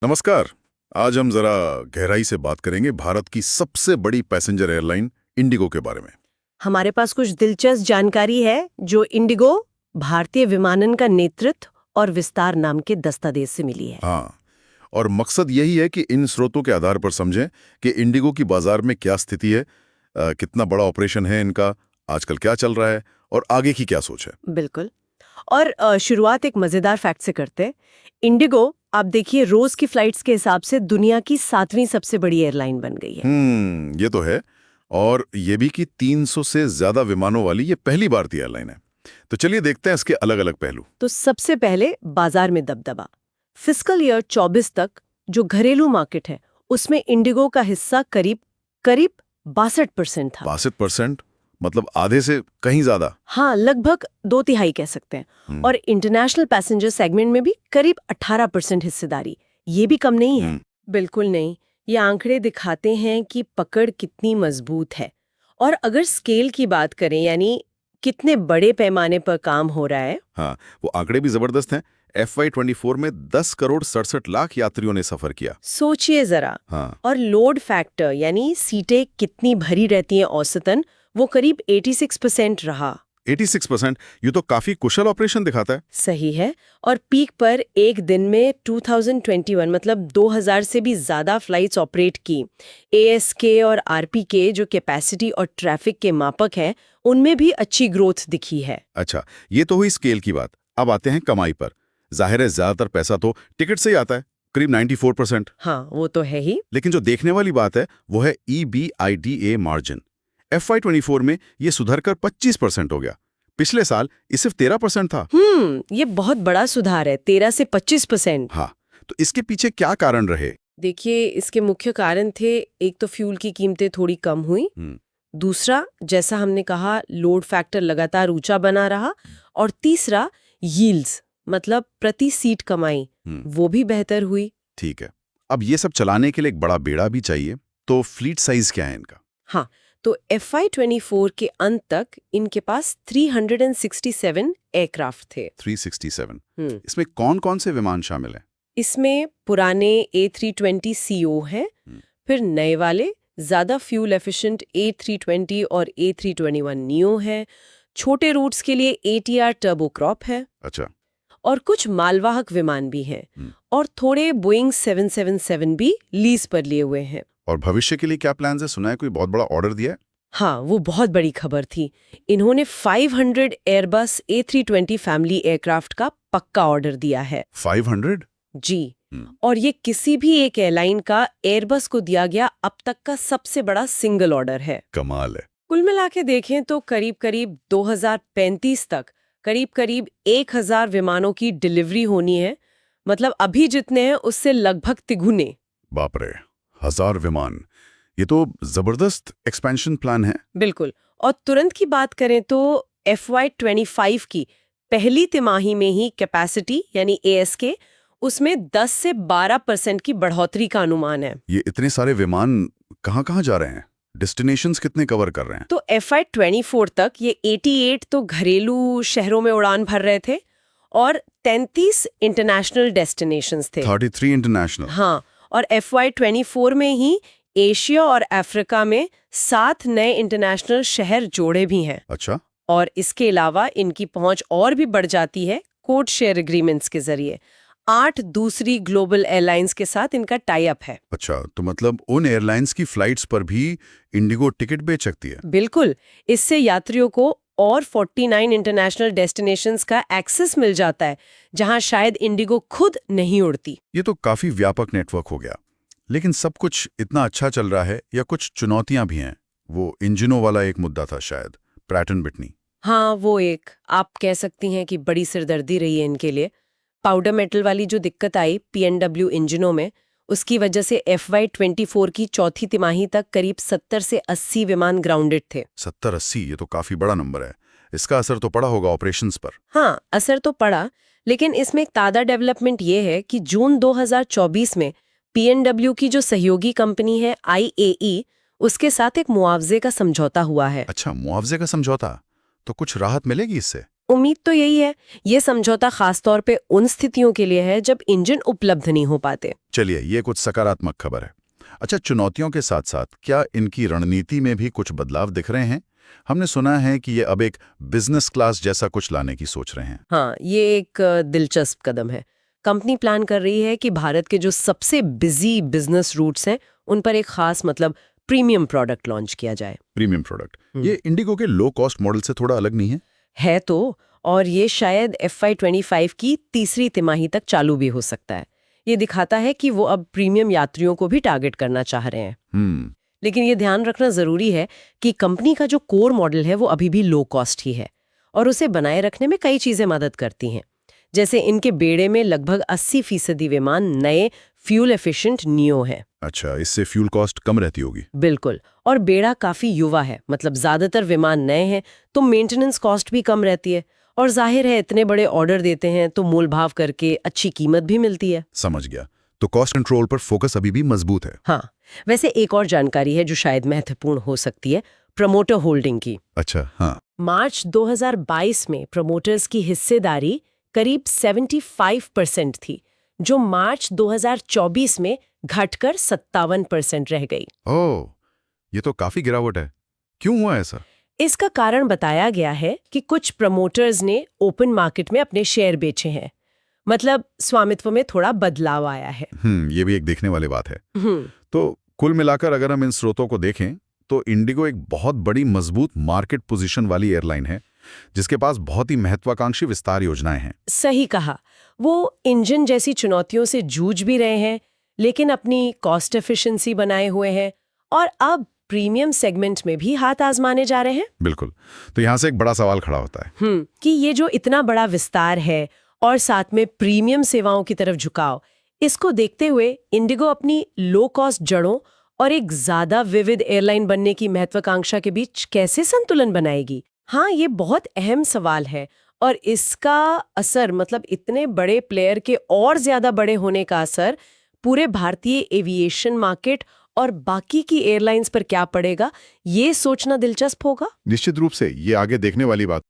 नमस्कार। आज हम जरा गहराई से बात करेंगे भारत की सबसे बड़ी पैसेंजर एयरलाइन इंडिगो के बारे में। हमारे पास कुछ दिलचस्प जानकारी है जो इंडिगो भारतीय विमानन का नेतृत्व और विस्तार नाम के दस्तावेज से मिली है। हाँ, और मकसद यही है कि इन स्रोतों के आधार पर समझें कि इंडिगो की बाजार में क्या स्थिति है, कितना बड़ा ऑपरेशन है इनका, आजकल क्या चल रहा है और आगे की क्या सोच है। बिल्कुल। और शुरुआत एक मजेदार फैक्ट से करते हैं। इंडिगो आप देखिए रोज की फ्लाइट्स के हिसाब से दुनिया की 7वीं सबसे बड़ी एयरलाइन बन गई है। ये तो है। और ये भी कि 300 से ज्यादा विमानों वाली ये पहली भारतीय एयरलाइन है। तो चलिए देखते हैं इसके अलग अलग पहलू। तो सबसे पहले बाजार में दबदबा। फिस्कल ईयर 24 तक जो घरेलू मार्केट है उसमें इंडिगो का हिस्सा करीब 62% था। 62%? मतलब आधे से कहीं ज्यादा। हाँ, लगभग 2/3 कह सकते हैं। और इंटरनेशनल पैसेंजर सेगमेंट में भी करीब 18% हिस्सेदारी। ये भी कम नहीं है। बिल्कुल नहीं। ये आंकड़े दिखाते हैं कि पकड़ कितनी मजबूत है। और अगर स्केल की बात करें यानी कितने बड़े पैमाने पर काम हो रहा है। हाँ, वो आंकड़े भी जबरदस्त हैं। FY24 में 10 करोड़ 67 लाख यात्रियों ने सफर किया। सोचिए जरा। हाँ। और लोड फैक्टर यानी सीटें कितनी भरी रहती हैं औसतन, वो करीब 86% रहा। 86%? ये तो काफी कुशल ऑपरेशन दिखाता है। सही है। और पीक पर एक दिन में 2021 मतलब 2000 से भी ज्यादा फ्लाइट्स ऑपरेट की। ASK और RPK जो कैपेसिटी और ट्रैफिक के मापक हैं उनमें भी अच्छी ग्रोथ दिखी है। अच्छा, ये तो हुई स्केल की बात। अब आते हैं कमाई पर। जाहिर है ज्यादातर पैसा तो टिकट से ही आता है, करीब 94%। हाँ, वो तो है ही। लेकिन जो देखने वाली बात है वो है EBITDA मार्जिन। FY24 में ये सुधरकर 25% हो गया। पिछले साल ये सिर्फ 13% था। ये बहुत बड़ा सुधार है, 13 से 25%। हाँ, तो इसके पीछे क्या कारण रहे? देखिए, इसके मुख्य कारण थे, एक तो फ्यूल की कीमतें थोड़ी कम हुई। दूसरा, जैसा हमने कहा, लोड फैक्टर लगातार ऊंचा बना रहा। और तीसरा, यील्ड्स मतलब प्रति सीट कमाई वो भी बेहतर हुई। ठीक है। अब ये सब चलाने के लिए एक बड़ा बेड़ा भी चाहिए, तो फ्लीट साइज क्या है इनका? हाँ, तो FY24 के अंत तक इनके पास 367 एयरक्राफ्ट थे। 367। इसमें कौन कौन से विमान शामिल हैं? इसमें पुराने A320CO हैं, फिर नए वाले ज्यादा फ्यूल एफिशिएंट A320 और A321 नियो है। छोटे रूट्स के लिए ATR टर्बोक्रॉप है। अच्छा। और कुछ मालवाहक विमान भी हैं। और थोड़े बोइंग 777 भी लीज पर लिए हुए हैं। और भविष्य के लिए क्या प्लान्स है? सुना है कोई बहुत बड़ा ऑर्डर दिया है। हाँ, वो बहुत बड़ी खबर थी। इन्होंने 500 एयरबस A320 फैमिली एयरक्राफ्ट का पक्का ऑर्डर दिया है। 500? जी। और ये किसी भी एक एयरलाइन का एयरबस को दिया गया अब तक का सबसे बड़ा सिंगल ऑर्डर है। कमाल है। कुल मिला के देखें तो करीब 2035 तक करीब 1000 विमानों की डिलीवरी होनी है। मतलब अभी जितने हैं उससे लगभग तिगुने। बाप रे, 1000 विमान! ये तो जबरदस्त एक्सपेंशन प्लान है। बिल्कुल। और तुरंत की बात करें तो FY25 की पहली तिमाही में ही कैपेसिटी यानी ASK उसमें 10 से 12% की बढ़ोतरी का अनुमान है। ये इतने सारे विमान कहाँ-कहाँ जा रहे हैं? डेस्टिनेशंस कितने कवर कर रहे हैं? तो FY24 तक ये 88 तो घरेलू शहरों में उड़ान भर रहे थे और 33 इंटरनेशनल डेस्टिनेशंस थे। 33 इंटरनेशनल? हाँ, और FY24 में ही एशिया और अफ्रीका में 7 नए इंटरनेशनल शहर जोड़े भी हैं। अच्छा। और इसके अलावा इनकी पहुंच और भी बढ़ जाती है कोड शेयर एग्रीमेंट्स के जरिए। 8 दूसरी ग्लोबल एयरलाइंस के साथ इनका टाई अप है। अच्छा, तो मतलब उन एयरलाइंस की फ्लाइट्स पर भी इंडिगो टिकट बेच सकती है? बिल्कुल। इससे यात्रियों को और 49 इंटरनेशनल डेस्टिनेशंस का एक्सेस मिल जाता है जहां शायद इंडिगो खुद नहीं उड़ती। ये तो काफी व्यापक नेटवर्क हो गया। लेकिन सब कुछ इतना अच्छा चल रहा है या कुछ चुनौतियां भी हैं? वो इंजनों वाला एक मुद्दा था शायद, प्रैट एंड विटनी। हाँ, वो एक आप कह सकती हैं कि बड़ी सिरदर्दी रही है इनके लिए। पाउडर मेटल वाली जो दिक्कत आई PNW इंजनों में, उसकी वजह से FY24 की चौथी तिमाही तक करीब 70 से 80 विमान ग्राउंडेड थे। 70-80? ये तो काफी बड़ा नंबर है। इसका असर तो पड़ा होगा ऑपरेशंस पर। हाँ, असर तो पड़ा, लेकिन इसमें एक ताज़ा डेवलपमेंट ये है कि जून 2024 में PNW की जो सहयोगी कंपनी है IAE, उसके साथ एक मुआवजे का समझौता हुआ है। अच्छा, मुआवजे का समझौता? तो कुछ राहत मिलेगी इससे? उम्मीद तो यही है। ये समझौता खास तौर पे उन स्थितियों के लिए है जब इंजन उपलब्ध नहीं हो पाते। चलिए, ये कुछ सकारात्मक खबर है। अच्छा, चुनौतियों के साथ साथ क्या इनकी रणनीति में भी कुछ बदलाव दिख रहे हैं? हमने सुना है कि ये अब एक बिजनेस क्लास जैसा कुछ लाने की सोच रहे हैं। हाँ, ये एक दिलचस्प कदम है। कंपनी प्लान कर रही है कि भारत के जो सबसे बिजी बिजनेस रूट्स हैं उन पर एक खास मतलब प्रीमियम प्रोडक्ट लॉन्च किया जाए। प्रीमियम प्रोडक्ट, ये इंडिगो के लो कॉस्ट मॉडल से थोड़ा अलग नहीं है? तो और ये शायद FY25 की तीसरी तिमाही तक चालू भी हो सकता है। ये दिखाता है कि वो अब प्रीमियम यात्रियों को भी टारगेट करना चाह रहे हैं। लेकिन ये ध्यान रखना जरूरी है कि कंपनी का जो कोर मॉडल है वो अभी भी लो कॉस्ट ही है और उसे बनाए रखने में कई चीजें मदद करती हैं। जैसे इनके बेड़े में लगभग 80% विमान नए फ्यूल एफिशिएंट नियो हैं। अच्छा, इससे फ्यूल कॉस्ट कम रहती होगी। बिल्कुल, और बेड़ा काफी युवा है, मतलब ज्यादातर विमान नए हैं तो मेंटेनेंस कॉस्ट भी कम रहती है और जाहिर है इतने बड़े ऑर्डर देते हैं तो मोल भाव करके अच्छी कीमत भी मिलती है। समझ गया। तो कॉस्ट कंट्रोल पर फोकस अभी भी मजबूत है। हाँ, वैसे एक और जानकारी है जो शायद महत्वपूर्ण हो सकती है, प्रमोटर होल्डिंग की। अच्छा, हाँ। मार्च 2022 में प्रमोटर्स की हिस्सेदारी करीब 75% थी, जो मार्च 2024 में घटकर 57% रह गई। ओह, ये तो काफी गिरावट है। क्यों हुआ ऐसा? इसका कारण बताया गया है कि कुछ प्रमोटर्स ने ओपन मार्केट में अपने शेयर बेचे हैं, मतलब स्वामित्व में थोड़ा बदलाव आया है। ये भी एक देखने वाली बात है। तो कुल मिलाकर अगर हम इन स्रोतों को देखें तो इंडिगो एक बहुत बड़ी मजबूत मार्केट पोजीशन वाली एयरलाइन है जिसके पास बहुत ही महत्वाकांक्षी विस्तार योजनाएं हैं। सही कहा। वो इंजन जैसी चुनौतियों से जूझ भी रहे हैं, लेकिन अपनी कॉस्ट एफिशिएंसी बनाए हुए हैं और अब प्रीमियम सेगमेंट में भी हाथ आजमाने जा रहे हैं। बिल्कुल। तो यहाँ से एक बड़ा सवाल खड़ा होता है कि ये जो इतना बड़ा विस्तार है और साथ में प्रीमियम सेवाओं की तरफ झुकाव, इसको देखते हुए इंडिगो अपनी लो कॉस्ट जड़ों और एक ज्यादा विविध एयरलाइन बनने की महत्वाकांक्षा के बीच कैसे संतुलन बनाएगी? हाँ, ये बहुत अहम सवाल है और इसका असर, मतलब इतने बड़े प्लेयर के और ज्यादा बड़े होने का असर पूरे भारतीय एविएशन मार्केट और बाकी की एयरलाइंस पर क्या पड़ेगा, ये सोचना दिलचस्प होगा। निश्चित रूप से ये आगे देखने वाली बात।